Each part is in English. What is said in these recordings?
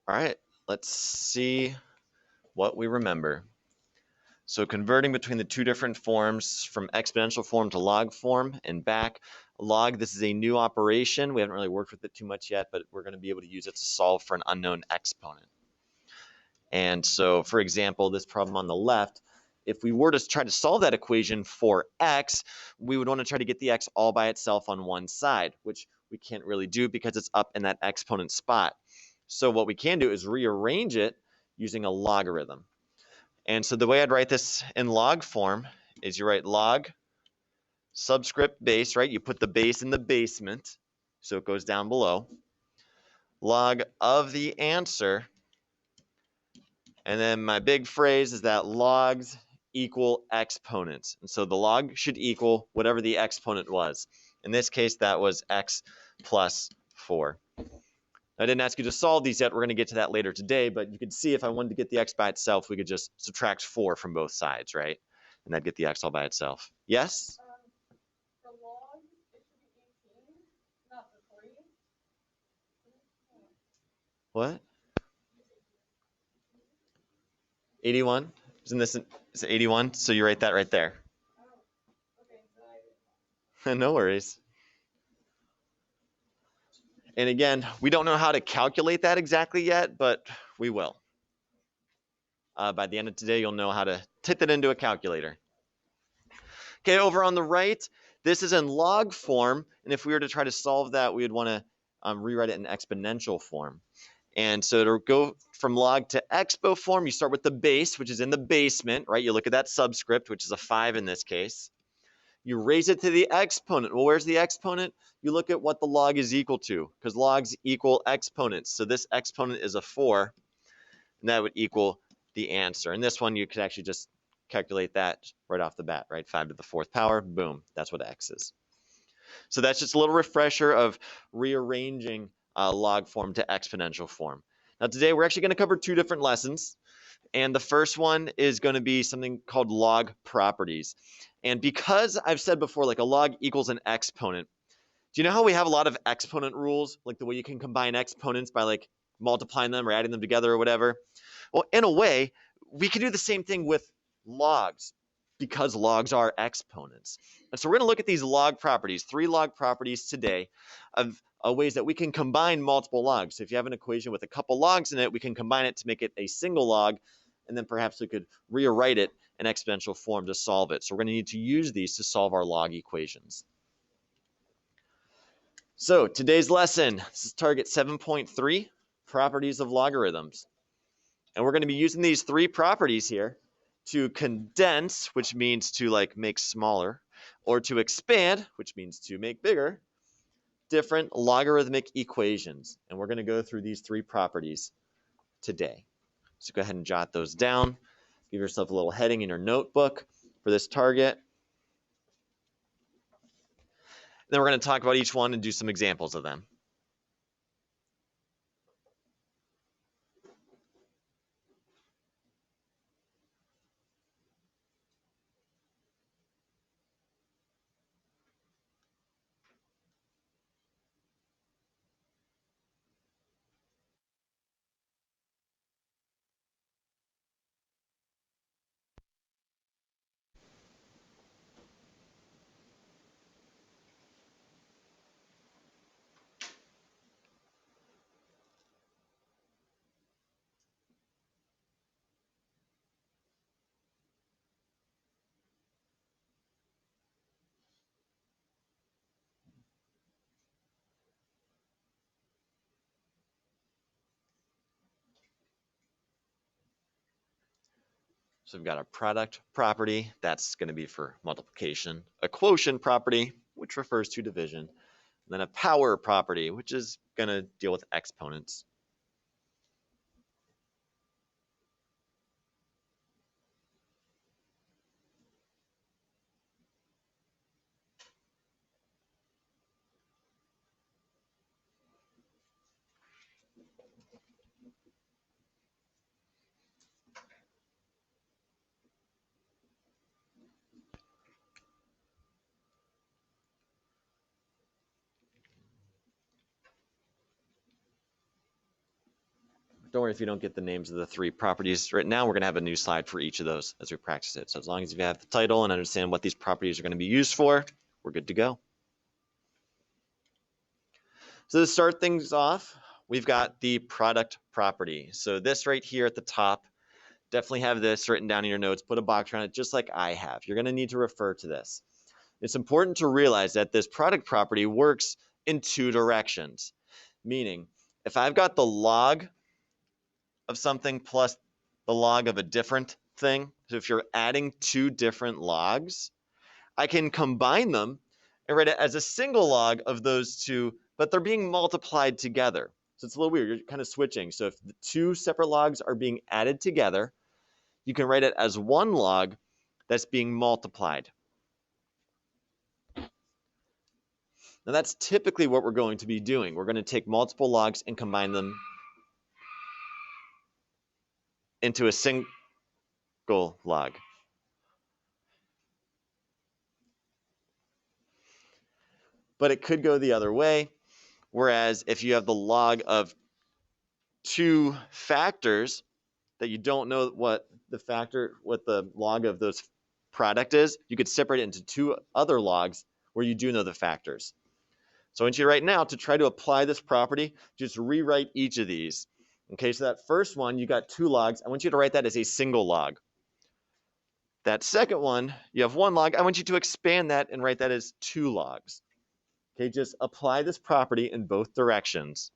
All right, let's see what we remember. So converting between the two different forms from exponential form to log form and back. Log, this is a new operation. We haven't really worked with it too much yet, but we're going to be able to use it to solve for an unknown exponent. And so, for example, this problem on the left, if we were to try to solve that equation for x, we would want to try to get the x all by itself on one side, which we can't really do because it's up in that exponent spot. So what we can do is rearrange it using a logarithm. And so the way I'd write this in log form is you write log subscript base, right? You put the base in the basement, so it goes down below. Log of the answer. And then my big phrase is that logs equal exponents. And so the log should equal whatever the exponent was. In this case, that was x plus 4. I didn't ask you to solve these yet. We're going to get to that later today, but you could see if I wanted to get the x by itself, we could just subtract 4 from both sides, right? And that'd get the x all by itself. Yes? The log, it should be 18, not the 3. What? 81? Isn't this is it 81? So you write that right there. Oh, okay, so I didn't. No worries. And again, we don't know how to calculate that exactly yet, but we will. By the end of today, you'll know how to type that into a calculator. Okay, over on the right, this is in log form, and if we were to try to solve that, we would want to rewrite it in exponential form. And so to go from log to expo form, you start with the base, which is in the basement, right? You look at that subscript, which is a 5 in this case. You raise it to the exponent. Well, where's the exponent? You look at what the log is equal to, because logs equal exponents. So this exponent is a 4, and that would equal the answer. And this one, you could actually just calculate that right off the bat, right? 5 to the 4th power, boom, that's what x is. So that's just a little refresher of rearranging log form to exponential form. Now today we're actually going to cover 2 different lessons. And the first one is going to be something called log properties. And because I've said before, like a log equals an exponent, do you know how we have a lot of exponent rules? Like the way you can combine exponents by like multiplying them or adding them together or whatever? Well, in a way, we can do the same thing with logs because logs are exponents. And so we're going to look at these log properties, 3 log properties today of ways that we can combine multiple logs. So if you have an equation with a couple logs in it, we can combine it to make it a single log, and then perhaps we could rewrite it in exponential form to solve it. So we're going to need to use these to solve our log equations. So today's lesson, this is target 7.3, properties of logarithms. And we're going to be using these 3 properties here to condense, which means to like make smaller, or to expand, which means to make bigger, different logarithmic equations. And we're going to go through these 3 properties today. So go ahead and jot those down. Give yourself a little heading in your notebook for this target. And then we're going to talk about each one and do some examples of them. So we've got a product property, that's going to be for multiplication, a quotient property, which refers to division, and then a power property, which is going to deal with exponents. Don't worry if you don't get the names of the three properties right now. We're going to have a new slide for each of those as we practice it. So as long as you have the title and understand what these properties are going to be used for, we're good to go. So to start things off, we've got the product property. So this right here at the top, definitely have this written down in your notes. Put a box around it just like I have. You're going to need to refer to this. It's important to realize that this product property works in two directions, meaning if I've got the log of something plus the log of a different thing, so if you're adding two different logs, I can combine them and write it as a single log of those two, but they're being multiplied together. So it's a little weird. You're kind of switching. So if the two separate logs are being added together, you can write it as one log that's being multiplied. Now that's typically what we're going to be doing. We're going to take multiple logs and combine them into a single log. But it could go the other way. Whereas if you have the log of two factors that you don't know what the log of those product is, you could separate it into two other logs where you do know the factors. So I want you right now to try to apply this property, just rewrite each of these. Okay, so that first one, you got two logs. I want you to write that as a single log. That second one, you have one log. I want you to expand that and write that as two logs. Okay, just apply this property in both directions.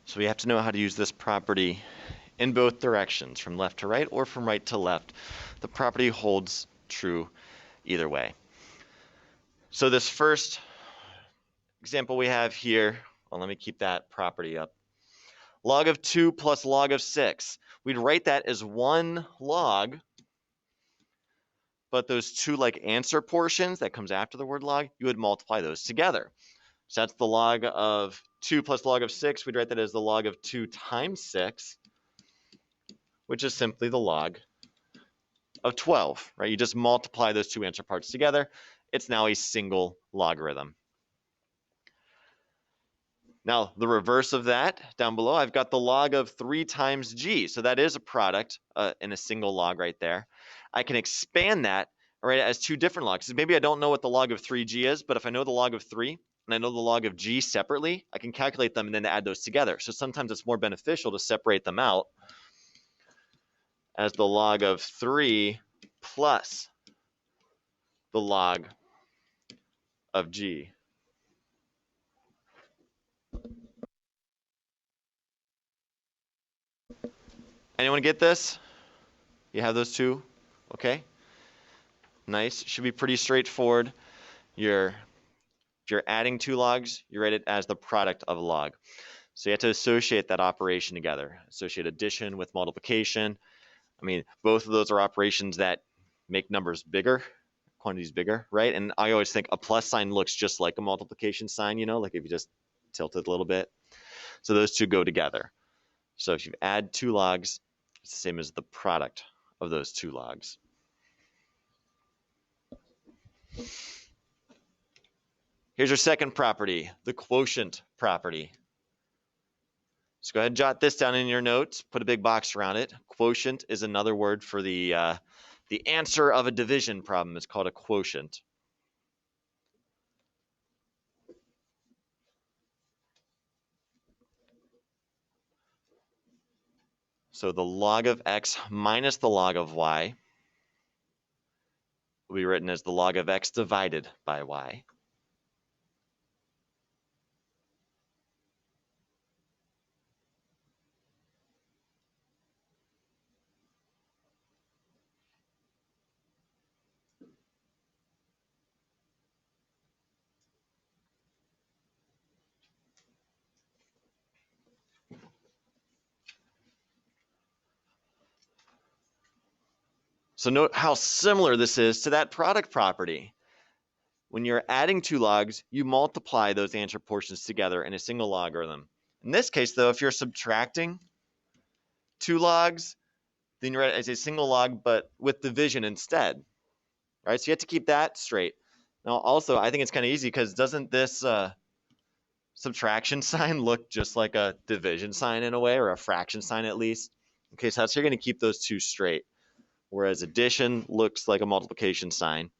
So we have to know how to use this property in both directions, from left to right or from right to left. The property holds true either way. So this first example we have here, well, let me keep that property up. Log of 2 plus log of 6. We'd write that as one log, but those two like answer portions that comes after the word log, you would multiply those together. So that's the log of 2 plus log of 6. We'd write that as the log of 2 times 6, which is simply the log of 12, right? You just multiply those two answer parts together. It's now a single logarithm. Now, the reverse of that, down below, I've got the log of 3 times g. So that is a product in a single log right there. I can expand that, right, as two different logs. Maybe I don't know what the log of 3g is, but if I know the log of 3 and I know the log of g separately, I can calculate them and then add those together. So sometimes it's more beneficial to separate them out as the log of 3 plus the log of g. Anyone get this? You have those two? Okay. Nice. Should be pretty straightforward. If you're adding two logs, you write it as the product of a log. So you have to associate that operation together. Associate addition with multiplication. I mean, both of those are operations that make numbers bigger, quantities bigger, right? And I always think a plus sign looks just like a multiplication sign, like if you just tilt it a little bit. So those two go together. So if you add two logs, it's the same as the product of those two logs. Here's your second property, the quotient property. So go ahead and jot this down in your notes. Put a big box around it. Quotient is another word for the answer of a division problem. It's called a quotient. So the log of x minus the log of y will be written as the log of x divided by y. So note how similar this is to that product property. When you're adding two logs, you multiply those answer portions together in a single logarithm. In this case, though, if you're subtracting two logs, then you write it as a single log, but with division instead. Right? So you have to keep that straight. Now, also, I think it's kind of easy because doesn't this subtraction sign look just like a division sign in a way, or a fraction sign at least? Okay, so you're going to keep those two straight. Whereas addition looks like a multiplication sign.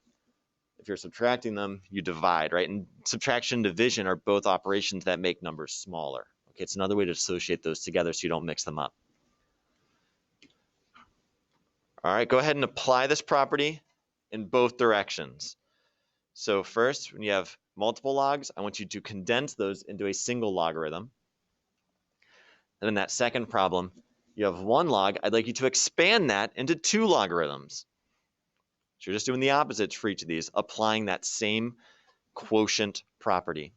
If you're subtracting them, you divide, right? And subtraction and division are both operations that make numbers smaller. Okay, it's another way to associate those together so you don't mix them up. All right, go ahead and apply this property in both directions. So first, when you have multiple logs, I want you to condense those into a single logarithm. And in that second problem, you have one log. I'd like you to expand that into two logarithms. So you're just doing the opposites for each of these, applying that same quotient property.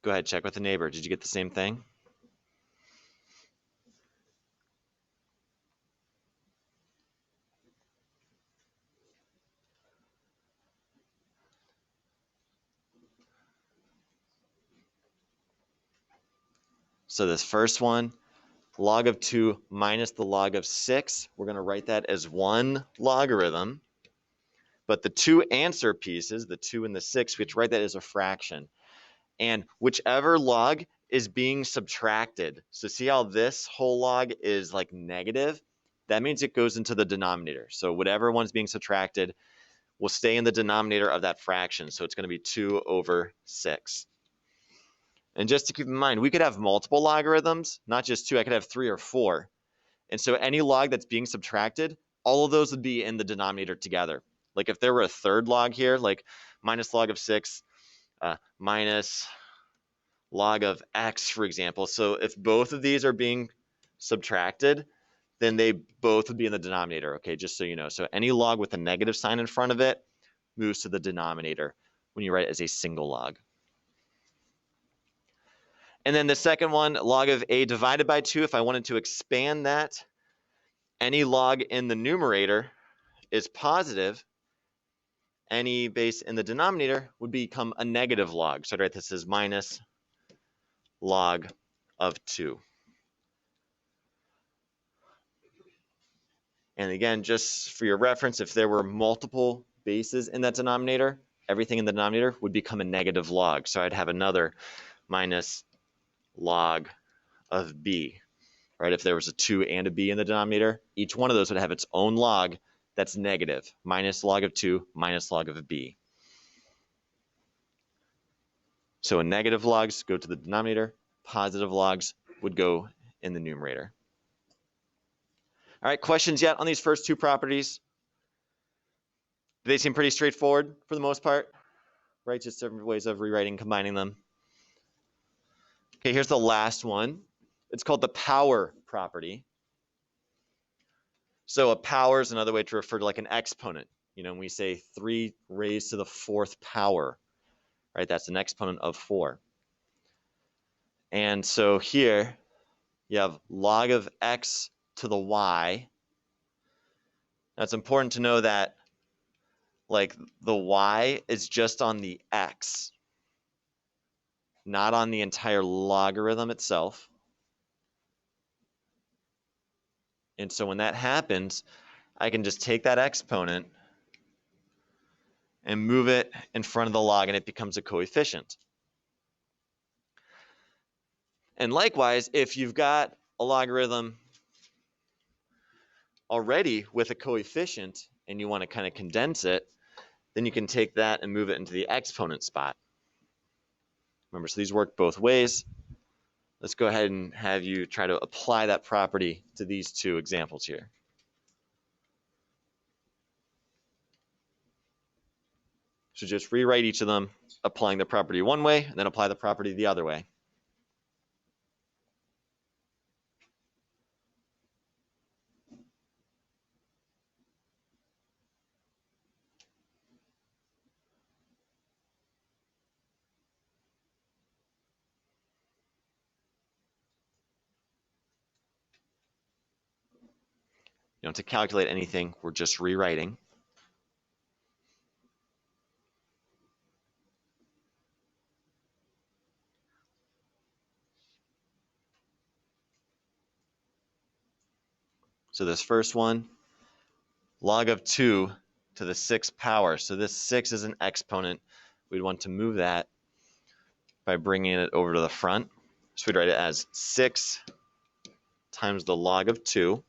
Go ahead, check with the neighbor. Did you get the same thing? So this first one, log of 2 minus the log of 6, we're going to write that as one logarithm. But the two answer pieces, the 2 and the 6, we have to write that as a fraction. And whichever log is being subtracted, so see how this whole log is like negative? That means it goes into the denominator. So whatever one's being subtracted will stay in the denominator of that fraction. So it's going to be 2 over 6. And just to keep in mind, we could have multiple logarithms, not just 2. I could have 3 or 4. And so any log that's being subtracted, all of those would be in the denominator together. Like if there were a third log here, like minus log of 6 minus log of x, for example. So if both of these are being subtracted, then they both would be in the denominator, okay, just so you know. So any log with a negative sign in front of it moves to the denominator when you write it as a single log. And then the second one, log of a divided by 2, if I wanted to expand that, any log in the numerator is positive. Any base in the denominator would become a negative log. So I'd write this as minus log of 2. And again, just for your reference, if there were multiple bases in that denominator, everything in the denominator would become a negative log. So I'd have another minus log of b. Right? If there was a 2 and a b in the denominator, each one of those would have its own log that's negative, minus log of 2 minus log of b. So negative logs go to the denominator, positive logs would go in the numerator. All right, questions yet on these first two properties? Do they seem pretty straightforward for the most part? Right, just different ways of rewriting, combining them. Okay, here's the last one. It's called the power property. So a power is another way to refer to like an exponent. You know, when we say 3 raised to the 4th power, right? That's an exponent of 4. And so here you have log of x to the y. Now it's important to know that like the y is just on the x, not on the entire logarithm itself. And so when that happens, I can just take that exponent and move it in front of the log, and it becomes a coefficient. And likewise, if you've got a logarithm already with a coefficient and you want to kind of condense it, then you can take that and move it into the exponent spot. Remember, so these work both ways. Let's go ahead and have you try to apply that property to these two examples here. So just rewrite each of them, applying the property one way, and then apply the property the other way. To calculate anything, we're just rewriting. So this first one, log of 2 to the 6th power. So this 6 is an exponent. We'd want to move that by bringing it over to the front. So we'd write it as 6 times the log of 2.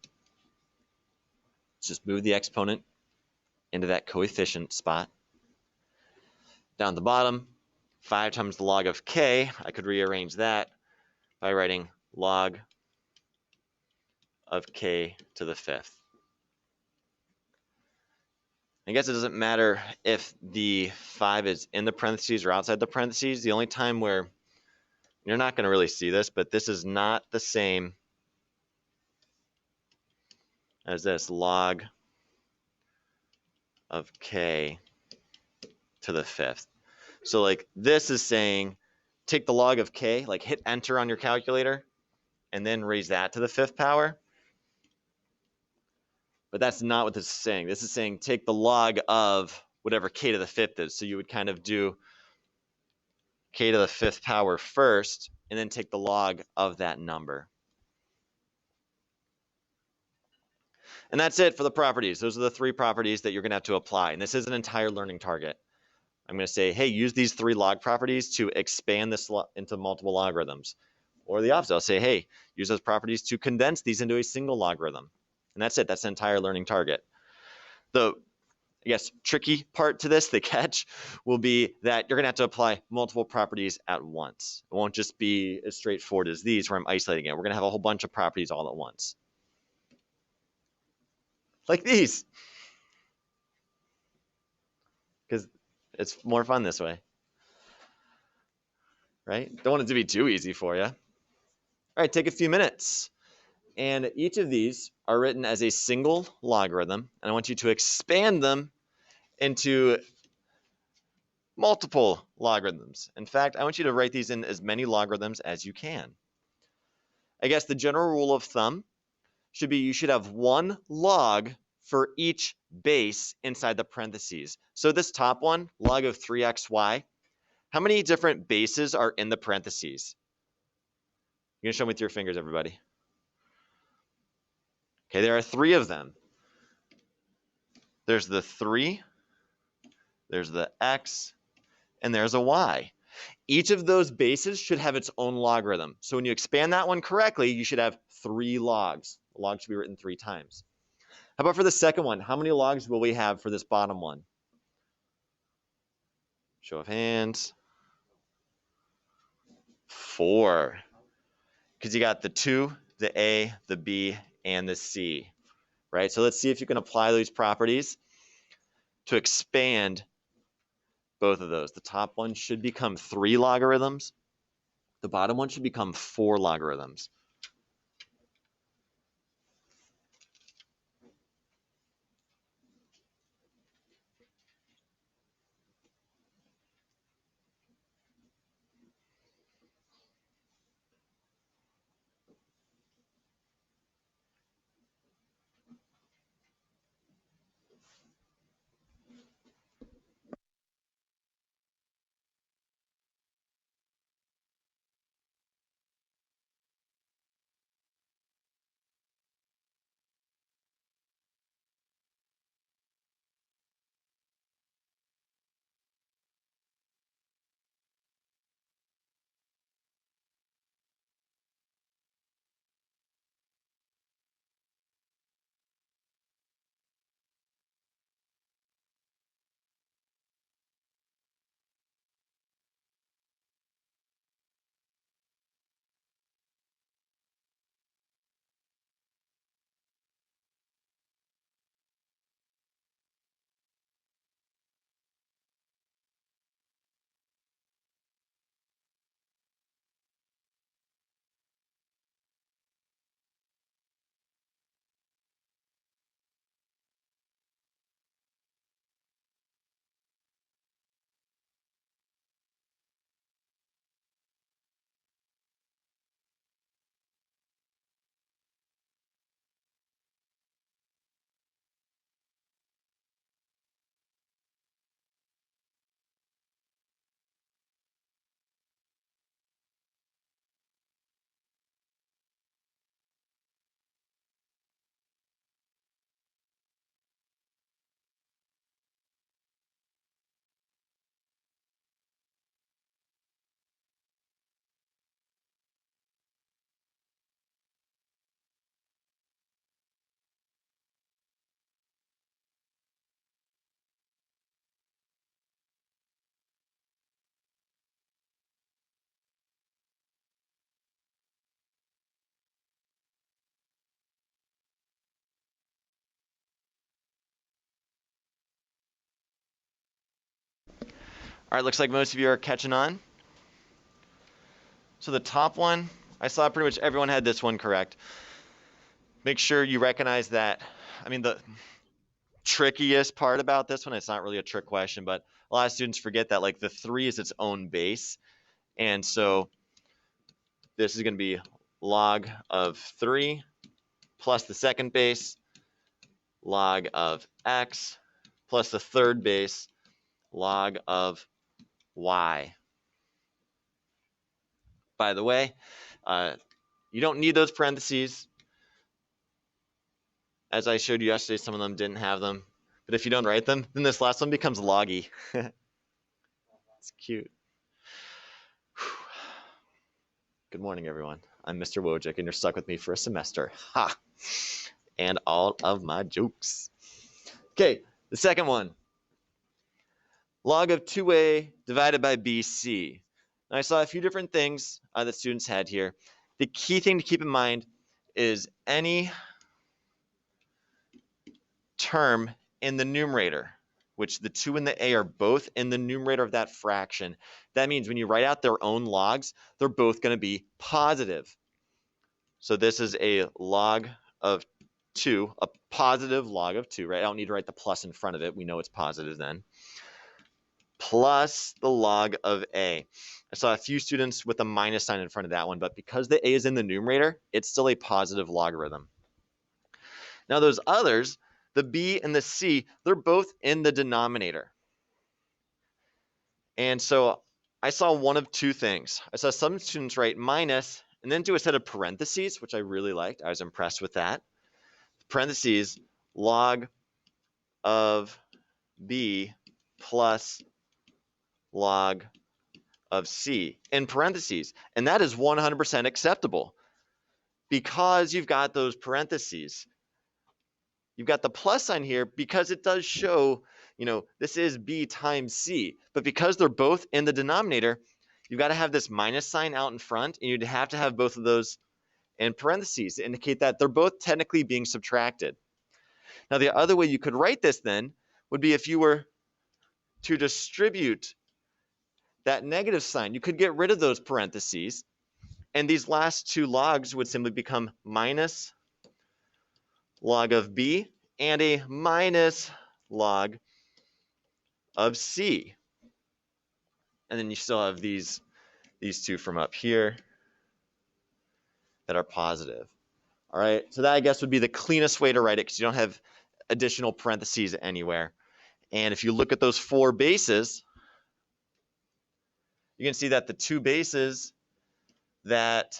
Just move the exponent into that coefficient spot. Down the bottom, 5 times the log of k. I could rearrange that by writing log of k to the 5th. I guess it doesn't matter if the 5 is in the parentheses or outside the parentheses. The only time where you're not going to really see this, but this is not the same as this log of k to the 5th. So like this is saying take the log of k, like hit enter on your calculator, and then raise that to the 5th power. But that's not what this is saying. This is saying take the log of whatever k to the 5th is. So you would kind of do k to the 5th power first, and then take the log of that number. And that's it for the properties. Those are the 3 properties that you're going to have to apply. And this is an entire learning target. I'm going to say, hey, use these 3 log properties to expand this into multiple logarithms. Or the opposite, I'll say, hey, use those properties to condense these into a single logarithm. And that's it. That's an entire learning target. The, I guess, tricky part to this, the catch, will be that you're going to have to apply multiple properties at once. It won't just be as straightforward as these where I'm isolating it. We're going to have a whole bunch of properties all at once. Like these. Because it's more fun this way. Right? Don't want it to be too easy for you. All right, take a few minutes. And each of these are written as a single logarithm, and I want you to expand them into multiple logarithms. In fact, I want you to write these in as many logarithms as you can. I guess the general rule of thumb should be you should have 1 log for each base inside the parentheses. So this top one, log of 3xy, how many different bases are in the parentheses? You're going to show me with your fingers, everybody. Okay, there are 3 of them. There's the 3, there's the x, and there's a y. Each of those bases should have its own logarithm. So when you expand that one correctly, you should have 3 logs. The log should be written 3 times. How about for the second one? How many logs will we have for this bottom one? Show of hands. 4. Because you got the 2, the a, the b, and the c. Right? So let's see if you can apply these properties to expand both of those. The top one should become 3 logarithms. The bottom one should become 4 logarithms. All right, looks like most of you are catching on. So the top one, I saw pretty much everyone had this one correct. Make sure you recognize that. I mean, the trickiest part about this one, it's not really a trick question, but a lot of students forget that like the 3 is its own base. And so this is going to be log of 3 plus the second base, log of x, plus the third base, log of y. By the way, you don't need those parentheses. As I showed you yesterday, some of them didn't have them. But if you don't write them, then this last one becomes loggy. It's cute. Good morning, everyone. I'm Mr. Wojcik, and you're stuck with me for a semester. Ha! And all of my jokes. Okay, the second one. Log of 2a divided by bc. Now, I saw a few different things that students had here. The key thing to keep in mind is any term in the numerator, which the 2 and the a are both in the numerator of that fraction. That means when you write out their own logs, they're both going to be positive. So this is a log of 2, a positive log of 2, right? I don't need to write the plus in front of it. We know it's positive then. Plus the log of a. I saw a few students with a minus sign in front of that one, but because the a is in the numerator, it's still a positive logarithm. Now those others, the b and the c, they're both in the denominator. And so I saw one of two things. I saw some students write minus and then do a set of parentheses, which I really liked. I was impressed with that. Parentheses, log of b plus log of c in parentheses. And that is 100% acceptable because you've got those parentheses. You've got the plus sign here because it does show, this is b times c. But because they're both in the denominator, you've got to have this minus sign out in front, and you'd have to have both of those in parentheses to indicate that they're both technically being subtracted. Now, the other way you could write this then would be if you were to distribute that negative sign. You could get rid of those parentheses, and these last two logs would simply become minus log of b and a minus log of c. And then you still have these two from up here that are positive. All right, so that I guess would be the cleanest way to write it because you don't have additional parentheses anywhere. And if you look at those 4 bases, you can see that the 2 bases that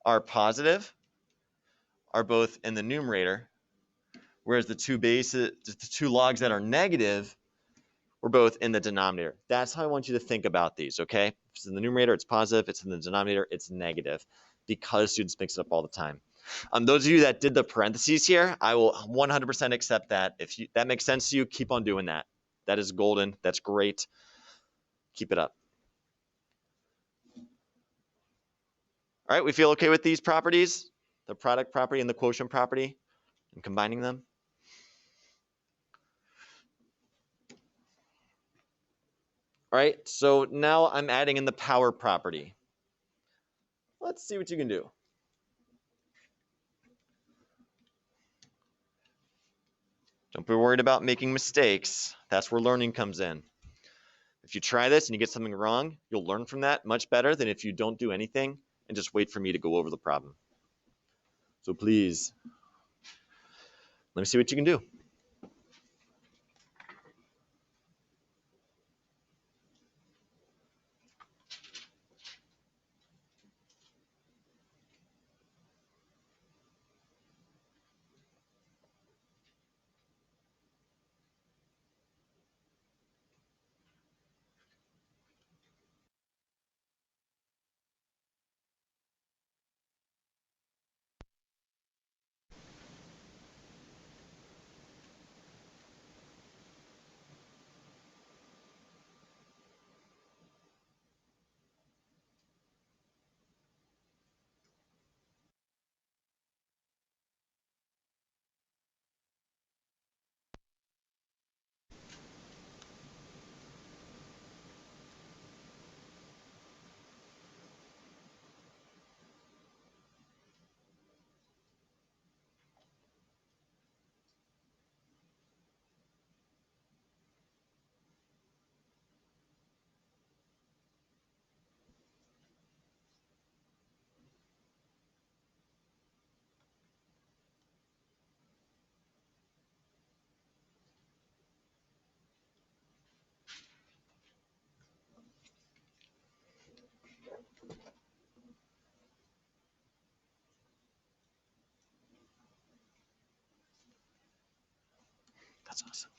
are positive are both in the numerator, whereas the 2 logs that are negative were both in the denominator. That's how I want you to think about these, okay? If it's in the numerator, it's positive. If it's in the denominator, it's negative, because students mix it up all the time. Those of you that did the parentheses here, I will 100% accept that. If that makes sense to you, keep on doing that. That is golden. That's great. Keep it up. All right, we feel okay with these properties, the product property and the quotient property, and combining them? All right, so now I'm adding in the power property. Let's see what you can do. Don't be worried about making mistakes. That's where learning comes in. If you try this and you get something wrong, you'll learn from that much better than if you don't do anything and just wait for me to go over the problem. So please, let me see what you can do. That's awesome.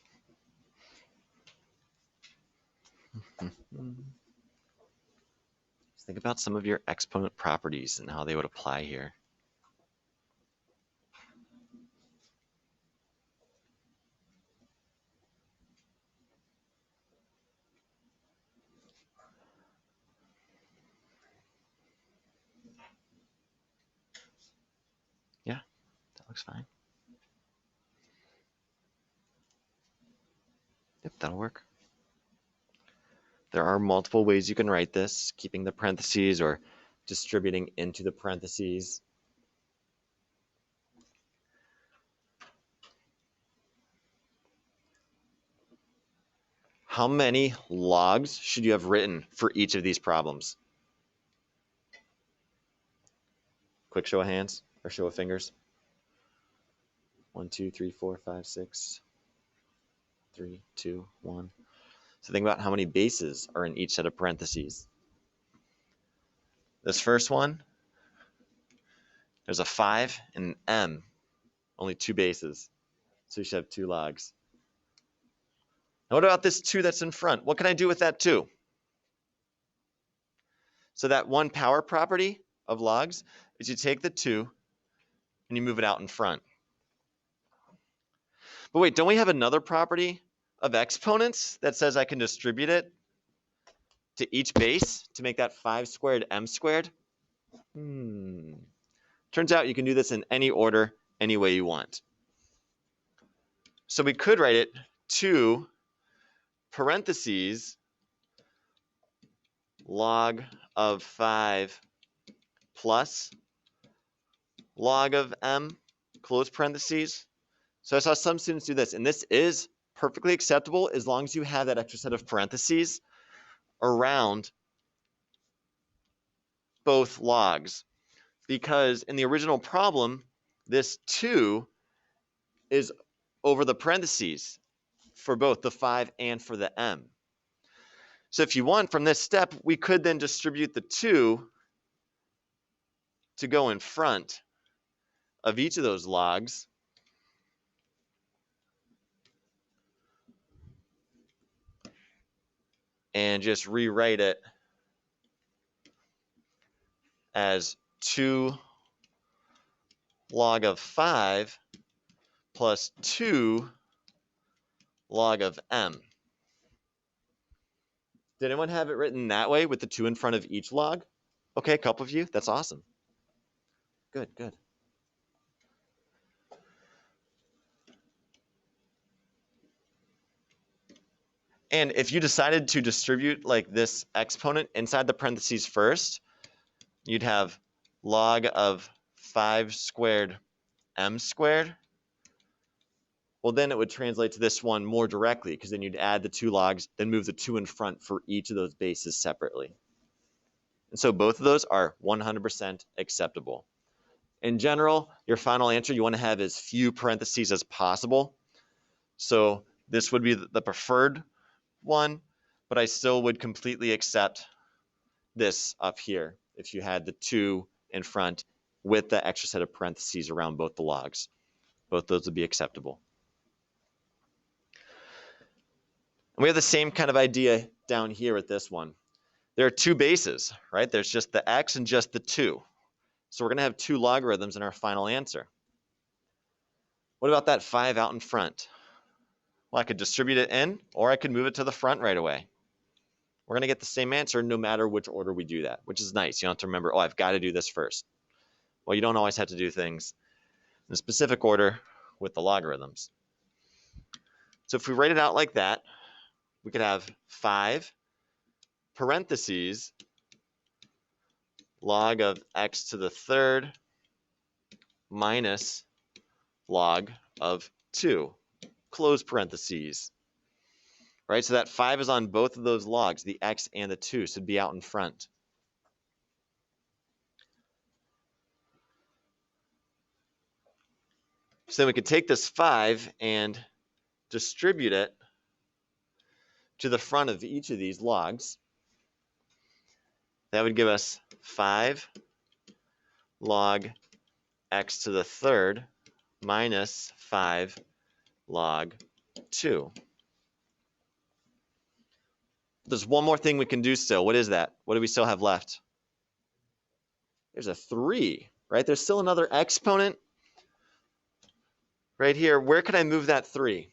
Just think about some of your exponent properties and how they would apply here. Yeah, that looks fine. Yep, that'll work. There are multiple ways you can write this, keeping the parentheses or distributing into the parentheses. How many logs should you have written for each of these problems? Quick show of hands or show of fingers. 1, 2, 3, 4, 5, 6, 3, 2, 1. So think about how many bases are in each set of parentheses. This first one, there's a 5 and an M, only 2 bases. So you should have 2 logs. Now what about this 2 that's in front? What can I do with that 2? So that one power property of logs is you take the 2 and you move it out in front. But wait, don't we have another property of exponents that says I can distribute it to each base to make that 5 squared m squared? Turns out you can do this in any order, any way you want. So we could write it 2 parentheses log of 5 plus log of m, close parentheses. So I saw some students do this, and this is perfectly acceptable as long as you have that extra set of parentheses around both logs. Because in the original problem, this 2 is over the parentheses for both the 5 and for the m. So if you want, from this step, we could then distribute the 2 to go in front of each of those logs. And just rewrite it as 2 log of 5 plus 2 log of m. Did anyone have it written that way with the 2 in front of each log? Okay, a couple of you. That's awesome. Good, good. And if you decided to distribute like this exponent inside the parentheses first, you'd have log of 5 squared m squared. Well, then it would translate to this one more directly, because then you'd add the 2 logs, then move the 2 in front for each of those bases separately. And so both of those are 100% acceptable. In general, your final answer you want to have as few parentheses as possible. So this would be the preferred one, but I still would completely accept this up here if you had the 2 in front with the extra set of parentheses around both the logs. Both those would be acceptable. And we have the same kind of idea down here with this one. There are 2 bases, right? There's just the x and just the 2. So we're going to have 2 logarithms in our final answer. What about that 5 out in front? Well, I could distribute it in, or I could move it to the front right away. We're going to get the same answer no matter which order we do that, which is nice. You don't have to remember, oh, I've got to do this first. Well, you don't always have to do things in a specific order with the logarithms. So if we write it out like that, we could have 5 parentheses log of x to the third minus log of 2, close parentheses. Right, so that 5 is on both of those logs, the x and the 2, so it'd be out in front. So then we could take this 5 and distribute it to the front of each of these logs. That would give us 5 log x to the third minus 5 log 2. There's one more thing we can do still. What is that? What do we still have left? There's a 3, right? There's still another exponent right here. Where can I move that 3?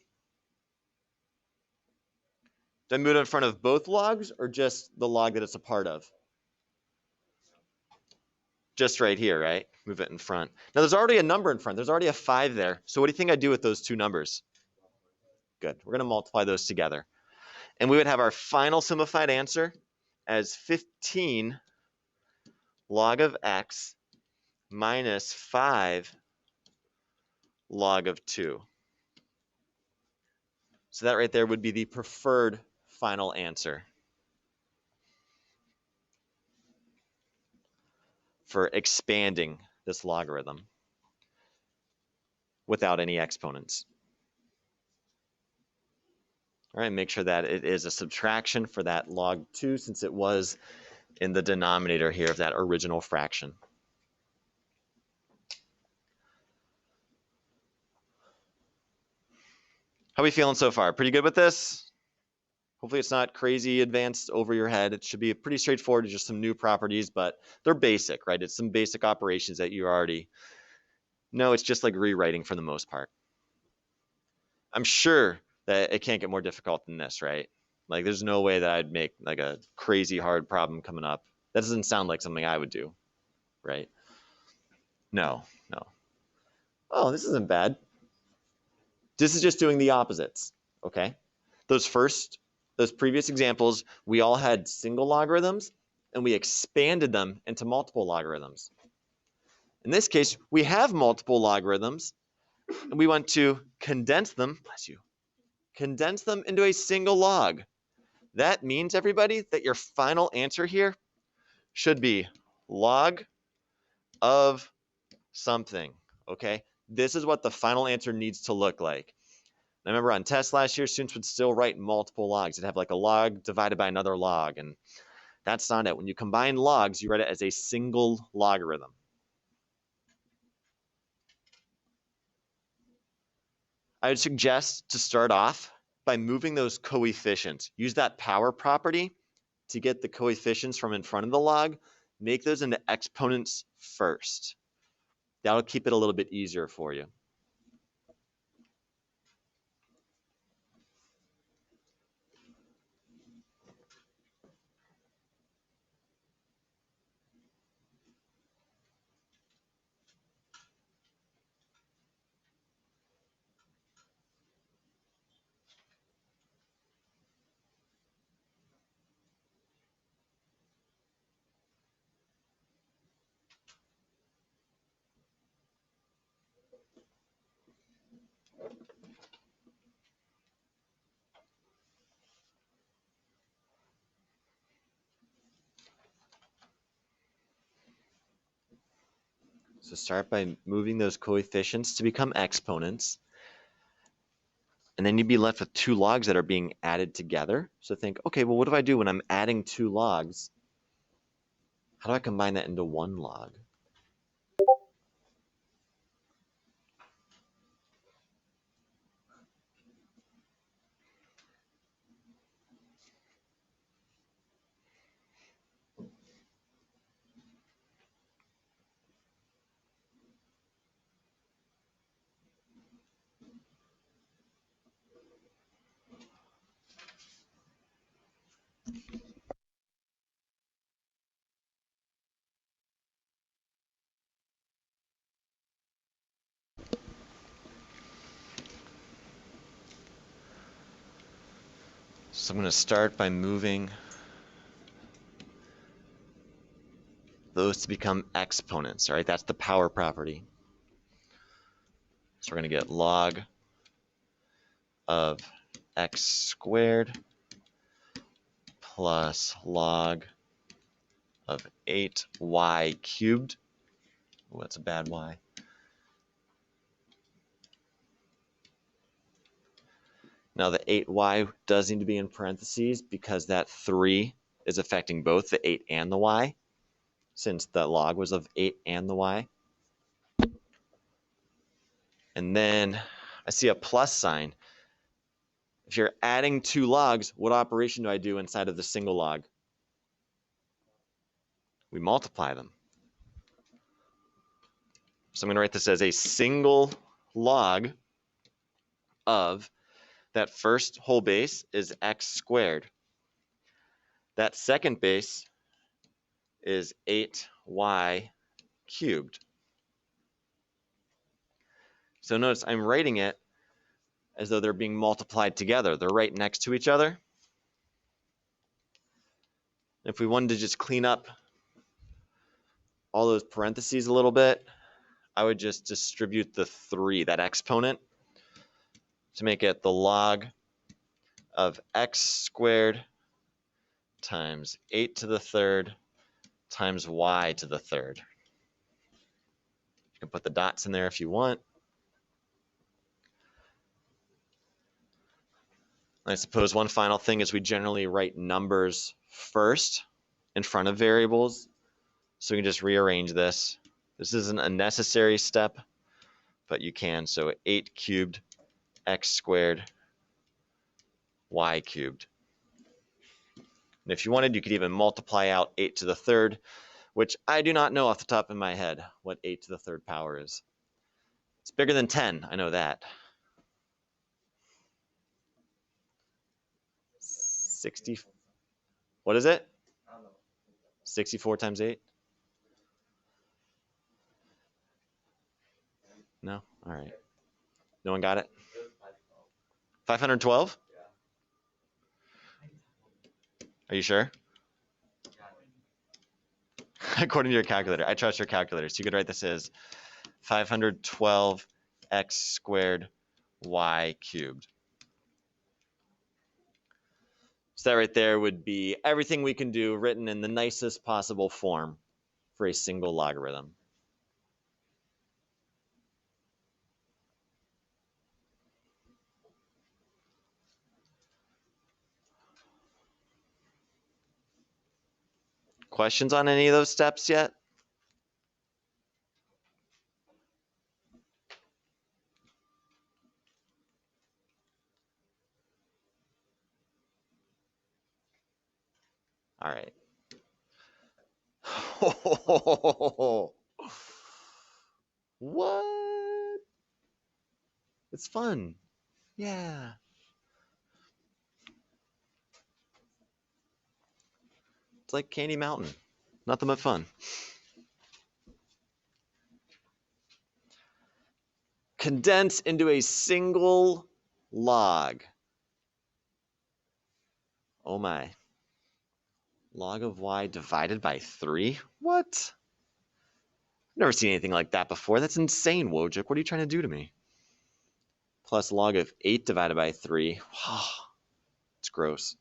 Do I move it in front of both logs or just the log that it's a part of? Just right here, right? Move it in front. Now there's already a number in front. There's already a 5 there. So what do you think I do with those two numbers? Good. We're going to multiply those together. And we would have our final simplified answer as 15 log of x minus 5 log of 2. So that right there would be the preferred final answer for expanding this logarithm without any exponents. All right, make sure that it is a subtraction for that log 2 since it was in the denominator here of that original fraction. How are we feeling so far? Pretty good with this? Hopefully it's not crazy advanced over your head. It should be pretty straightforward, just some new properties, but they're basic, right? It's some basic operations that you already know. It's just like rewriting for the most part. I'm sure that it can't get more difficult than this, right? Like there's no way that I'd make like a crazy hard problem coming up. That doesn't sound like something I would do, right? No. Oh, this isn't bad. This is just doing the opposites, okay? Those previous examples, we all had single logarithms and we expanded them into multiple logarithms. In this case, we have multiple logarithms and we want to condense them, condense them into a single log. That means, everybody, that your final answer here should be log of something, okay? This is what the final answer needs to look like. I remember on tests last year, students would still write multiple logs. It'd have like a log divided by another log, and that's not it. When you combine logs, you write it as a single logarithm. I would suggest to start off by moving those coefficients. Use that power property to get the coefficients from in front of the log. Make those into exponents first. That'll keep it a little bit easier for you. So start by moving those coefficients to become exponents. And then you'd be left with two logs that are being added together. So think, okay, well, what do I do when I'm adding two logs? How do I combine that into one log? So I'm going to start by moving those to become exponents, all right? That's the power property. So we're going to get log of x squared plus log of 8y cubed. Oh, that's a bad y. Now the 8y does need to be in parentheses because that 3 is affecting both the 8 and the y, since the log was of 8 and the y. And then I see a plus sign. If you're adding two logs, what operation do I do inside of the single log? We multiply them. So I'm going to write this as a single log of that first whole base is x squared. That second base is 8y cubed. So notice I'm writing it as though they're being multiplied together. They're right next to each other. If we wanted to just clean up all those parentheses a little bit, I would just distribute the 3, that exponent, to make it the log of x squared times 8 to the third times y to the third. You can put the dots in there if you want. I suppose one final thing is we generally write numbers first in front of variables. So we can just rearrange this. This isn't a necessary step, but you can. So 8 cubed x squared y cubed. And if you wanted, you could even multiply out 8 to the third, which I do not know off the top of my head what 8 to the third power is. It's bigger than 10, I know that. 60, what is it? 64 times 8? No? All right. No one got it? 512? Are you sure? According to your calculator. I trust your calculator. So you could write this as 512 x squared y cubed. So that right there would be everything we can do written in the nicest possible form for a single logarithm. Questions on any of those steps yet? All right. What? It's fun. Yeah. It's like Candy Mountain. Nothing but fun. Condense into a single log. Oh my. Log of y divided by 3? What? I've never seen anything like that before. That's insane, Wojcik. What are you trying to do to me? Plus log of 8 divided by 3. It's gross.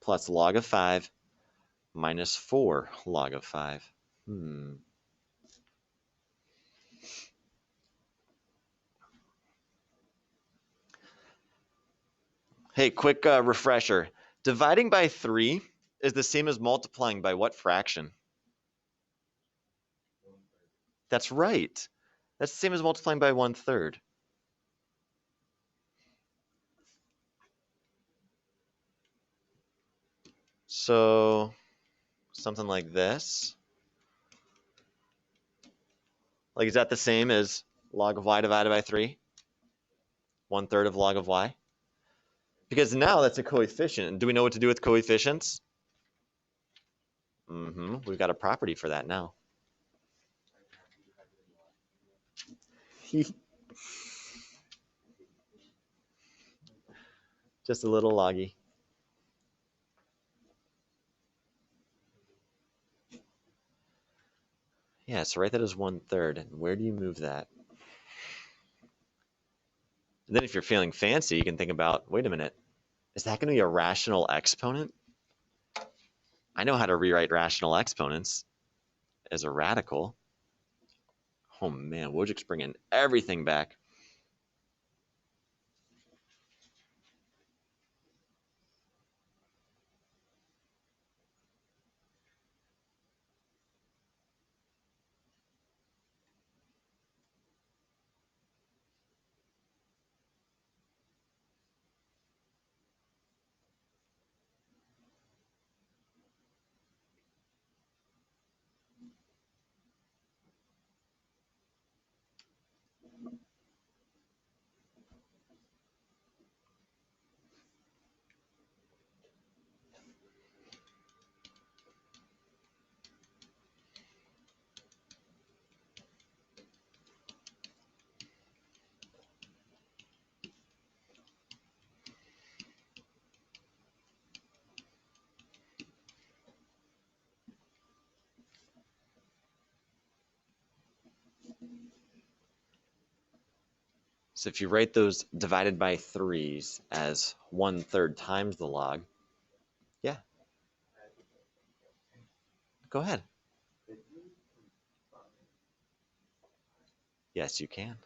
Plus log of 5 minus 4 log of 5. Hey, quick refresher. Dividing by 3 is the same as multiplying by what fraction? That's right. That's the same as multiplying by 1/3. So something like this. Like, is that the same as log of y divided by 3? 1/3 of log of y? Because now that's a coefficient. Do we know what to do with coefficients? We've got a property for that now. Just a little loggy. Yeah, so write that as 1/3. And where do you move that? And then if you're feeling fancy, you can think about, wait a minute, is that going to be a rational exponent? I know how to rewrite rational exponents as a radical. Oh man, Wojcik's bringing everything back. So if you write those divided by 3's as 1/3 times the log, yeah, go ahead. Yes, you can.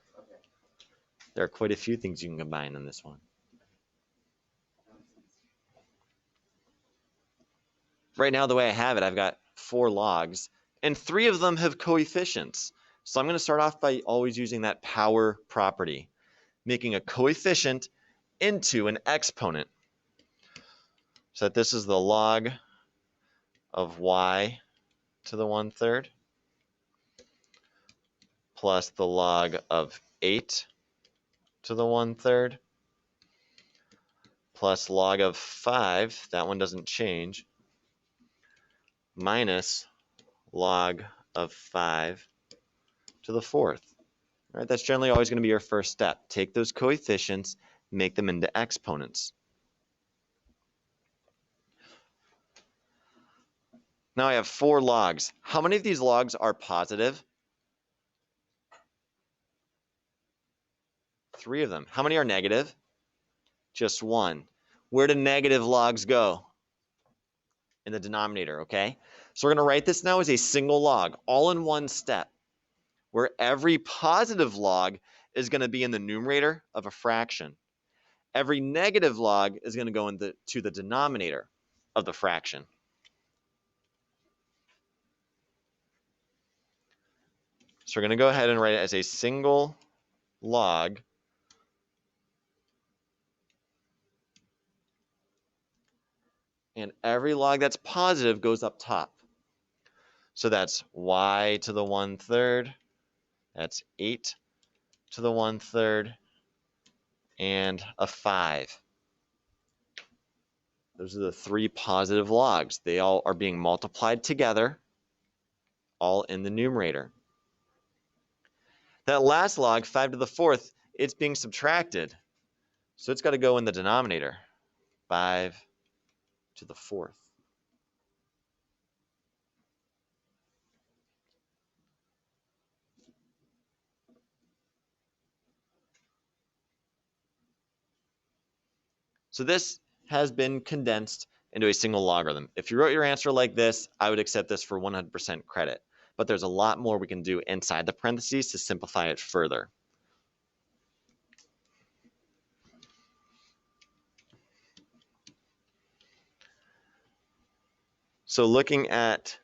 There are quite a few things you can combine in this one. Right now, the way I have it, I've got 4 logs, and 3 of them have coefficients. So I'm going to start off by always using that power property, making a coefficient into an exponent. So that this is the log of y to the 1/3 plus the log of 8 to the 1/3 plus log of 5, that one doesn't change, minus log of 5 to the 4th. All right, that's generally always going to be your first step. Take those coefficients, make them into exponents. Now I have 4 logs. How many of these logs are positive? 3 of them. How many are negative? Just 1. Where do negative logs go? In the denominator, okay? So we're going to write this now as a single log, all in one step, where every positive log is going to be in the numerator of a fraction. Every negative log is going to go into the denominator of the fraction. So we're going to go ahead and write it as a single log and every log that's positive goes up top. So that's y to the 1/3, that's 8 to the 1/3, and a 5. Those are the 3 positive logs. They all are being multiplied together, all in the numerator. That last log, 5 to the 4th, it's being subtracted. So it's got to go in the denominator, 5 to the 4th. So this has been condensed into a single logarithm. If you wrote your answer like this, I would accept this for 100% credit. But there's a lot more we can do inside the parentheses to simplify it further. So looking at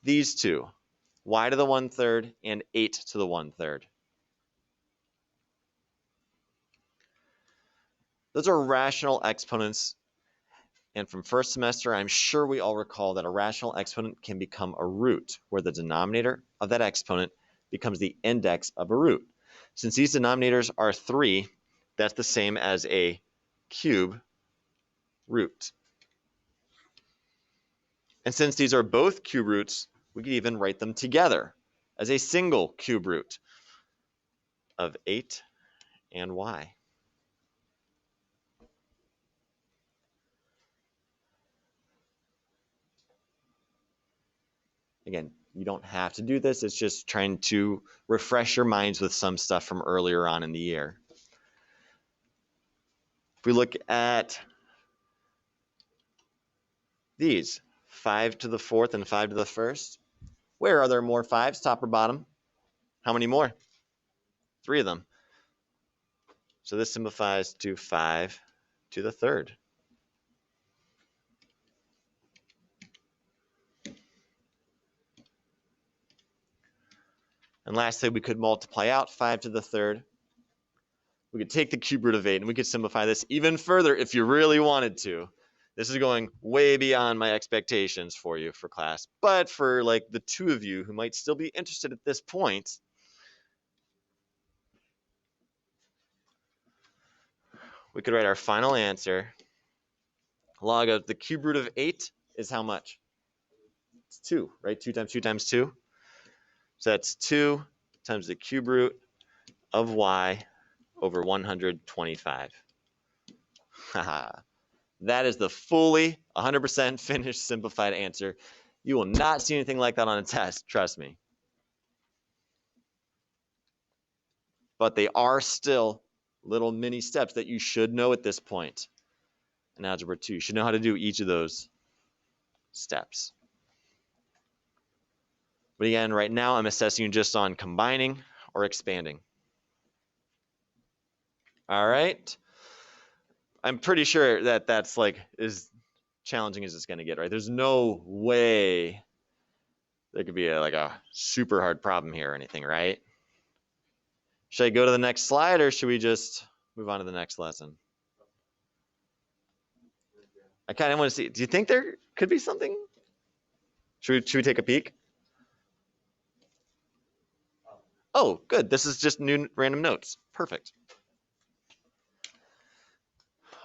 these two, y to the 1/3 and 8 to the 1/3. Those are rational exponents. And from first semester, I'm sure we all recall that a rational exponent can become a root, where the denominator of that exponent becomes the index of a root. Since these denominators are 3, that's the same as a cube root. And since these are both cube roots, we could even write them together as a single cube root of 8 and y. Again, you don't have to do this. It's just trying to refresh your minds with some stuff from earlier on in the year. If we look at these, 5 to the 4th and 5 to the 1st, where are there more 5s, top or bottom? How many more? 3 of them. So this simplifies to 5 to the 3rd. And lastly, we could multiply out 5 to the 3rd. We could take the cube root of 8, and we could simplify this even further if you really wanted to. This is going way beyond my expectations for you for class. But for like the 2 of you who might still be interested at this point, we could write our final answer. Log of the cube root of 8 is how much? It's 2, right? 2 times 2 times 2. So that's 2 times the cube root of y over 125. Haha. That is the fully 100% finished simplified answer. You will not see anything like that on a test, trust me. but they are still little mini steps that you should know at this point in Algebra 2. You should know how to do each of those steps. But again, right now I'm assessing you just on combining or expanding. All right. I'm pretty sure that that's like as challenging as it's going to get, right? There's no way there could be like a super hard problem here or anything, right? Should I go to the next slide or should we just move on to the next lesson? I kind of want to see. Do you think there could be something? Should we take a peek? Oh, good. This is just new random notes. Perfect.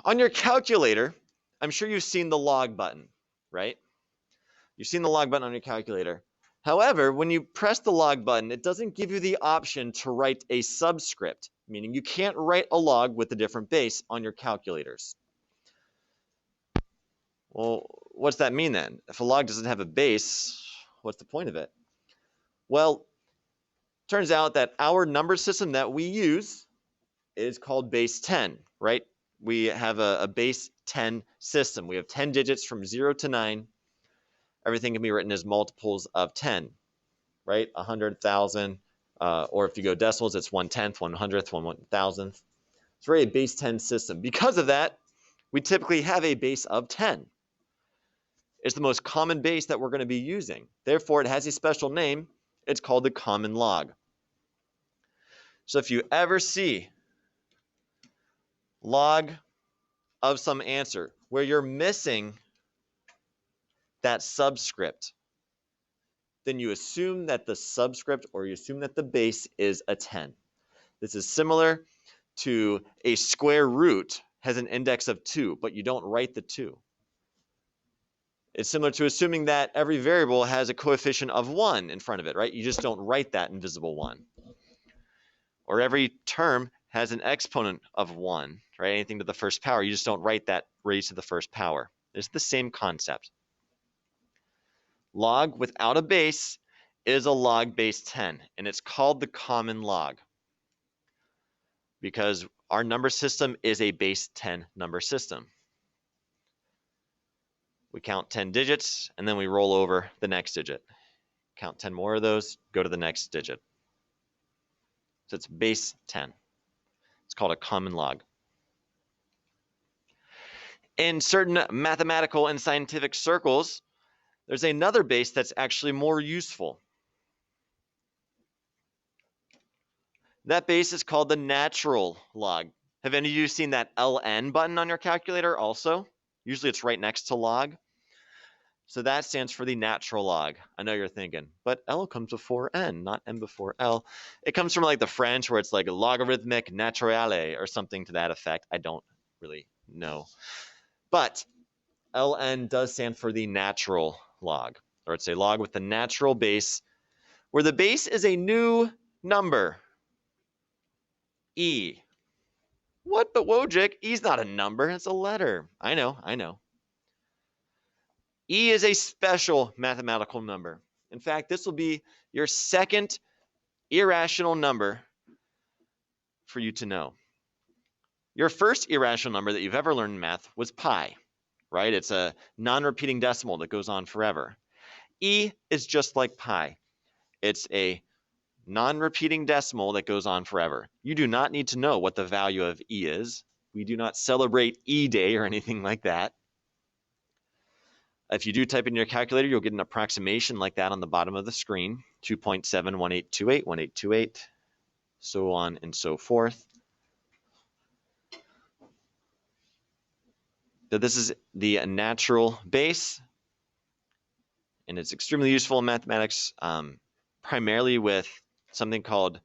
On your calculator, I'm sure you've seen the log button, right? You've seen the log button on your calculator. However, when you press the log button, it doesn't give you the option to write a subscript, meaning you can't write a log with a different base on your calculators. Well, what's that mean then? If a log doesn't have a base, what's the point of it? Well, turns out that our number system that we use is called base 10, right? We have a base 10 system. We have 10 digits from 0 to 9. Everything can be written as multiples of 10, right? 100,000, or if you go decimals, it's 1/10, 100th, 1/1000th. It's really a base 10 system. Because of that, we typically have a base of 10. It's the most common base that we're going to be using. Therefore, it has a special name. It's called the common log. So if you ever see log of some answer where you're missing that subscript, then you assume that the subscript or you assume that the base is a 10. This is similar to a square root has an index of 2, but you don't write the 2. It's similar to assuming that every variable has a coefficient of 1 in front of it, right? You just don't write that invisible 1. Or every term has an exponent of 1, right? Anything to the first power, you just don't write that raised to the first power. It's the same concept. Log without a base is a log base 10, and it's called the common log because our number system is a base 10 number system. We count 10 digits, and then we roll over the next digit. Count 10 more of those, go to the next digit. So it's base 10. It's called a common log. In certain mathematical and scientific circles, there's another base that's actually more useful. That base is called the natural log. Have any of you seen that LN button on your calculator also? Usually it's right next to log. So that stands for the natural log. I know you're thinking, but L comes before N, not N before L. It comes from like the French where it's like logarithmic naturale or something to that effect. I don't really know. But LN does stand for the natural log, or it's a log with the natural base, where the base is a new number, E. What but Wojcik? E's not a number, it's a letter. I know. E is a special mathematical number. In fact, this will be your second irrational number for you to know. Your first irrational number that you've ever learned in math was pi, right? It's a non-repeating decimal that goes on forever. E is just like pi. It's a non-repeating decimal that goes on forever. You do not need to know what the value of E is. We do not celebrate E Day or anything like that. If you do type in your calculator, you'll get an approximation like that on the bottom of the screen, 2.71828, 1828, so on and so forth. So this is the natural base, and it's extremely useful in mathematics, primarily with something called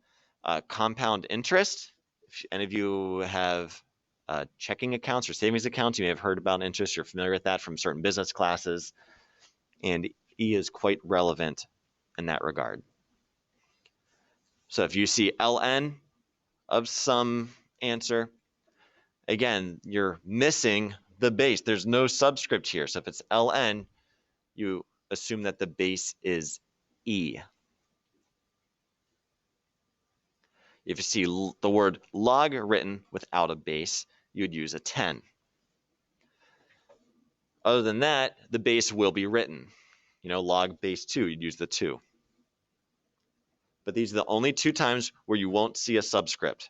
compound interest. If any of you have checking accounts or savings accounts, you may have heard about interest. You're familiar with that from certain business classes. And E is quite relevant in that regard. So if you see ln of some answer, again, you're missing the base. There's no subscript here. So if it's ln, you assume that the base is E. If you see the word log written without a base, you would use a 10. Other than that, the base will be written. Log base 2, you'd use the 2. But these are the only two times where you won't see a subscript,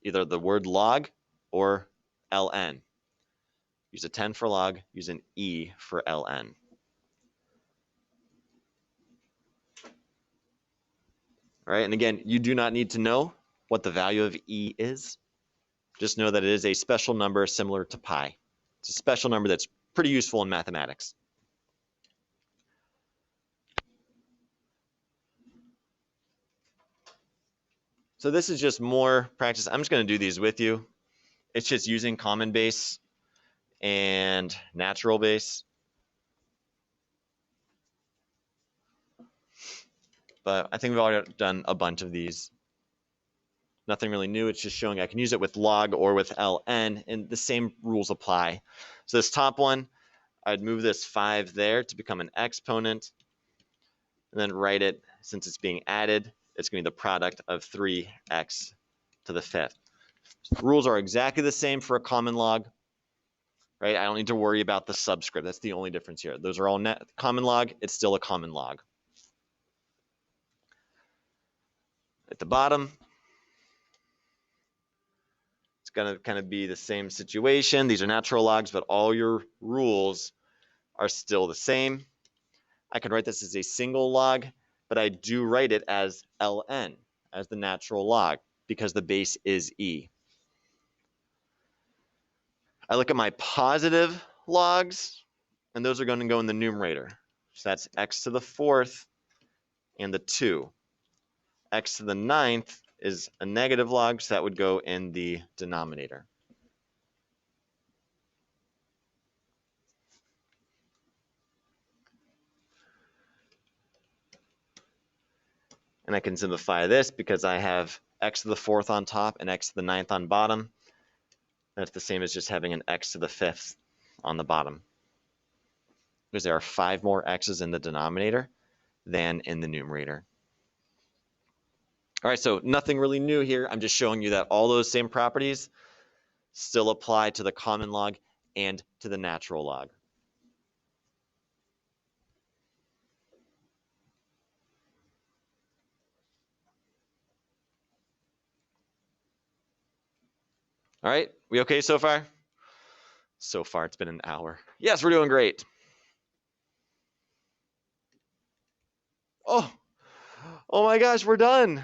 either the word log or ln. Use a 10 for log, use an E for ln. All right, and again, you do not need to know what the value of E is. Just know that it is a special number similar to pi. It's a special number that's pretty useful in mathematics. So this is just more practice. I'm just going to do these with you. It's just using common base and natural base. But I think we've already done a bunch of these. Nothing really new. It's just showing I can use it with log or with ln, and the same rules apply. So this top one, I'd move this 5 there to become an exponent, and then write it, since it's being added, it's going to be the product of 3x to the 5th. The rules are exactly the same for a common log, right? I don't need to worry about the subscript. That's the only difference here. Those are all common log. It's still a common log. At the bottom, it's going to kind of be the same situation. These are natural logs, but all your rules are still the same. I could write this as a single log, but I do write it as ln, as the natural log, because the base is e. I look at my positive logs, and those are going to go in the numerator. So that's x to the 4th and the 2. X to the 9th is a negative log, so that would go in the denominator. And I can simplify this because I have x to the 4th on top and x to the 9th on bottom. That's the same as just having an x to the 5th on the bottom, because there are 5 more x's in the denominator than in the numerator. All right, so nothing really new here. I'm just showing you that all those same properties still apply to the common log and to the natural log. All right, we okay so far? So far, it's been an hour. Yes, we're doing great. Oh my gosh, we're done.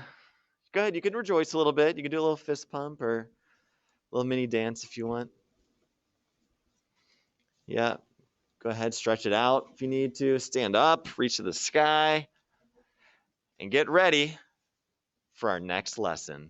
Go ahead, you can rejoice a little bit. You can do a little fist pump or a little mini dance if you want. Yeah, go ahead, stretch it out if you need to. Stand up, reach to the sky, and get ready for our next lesson.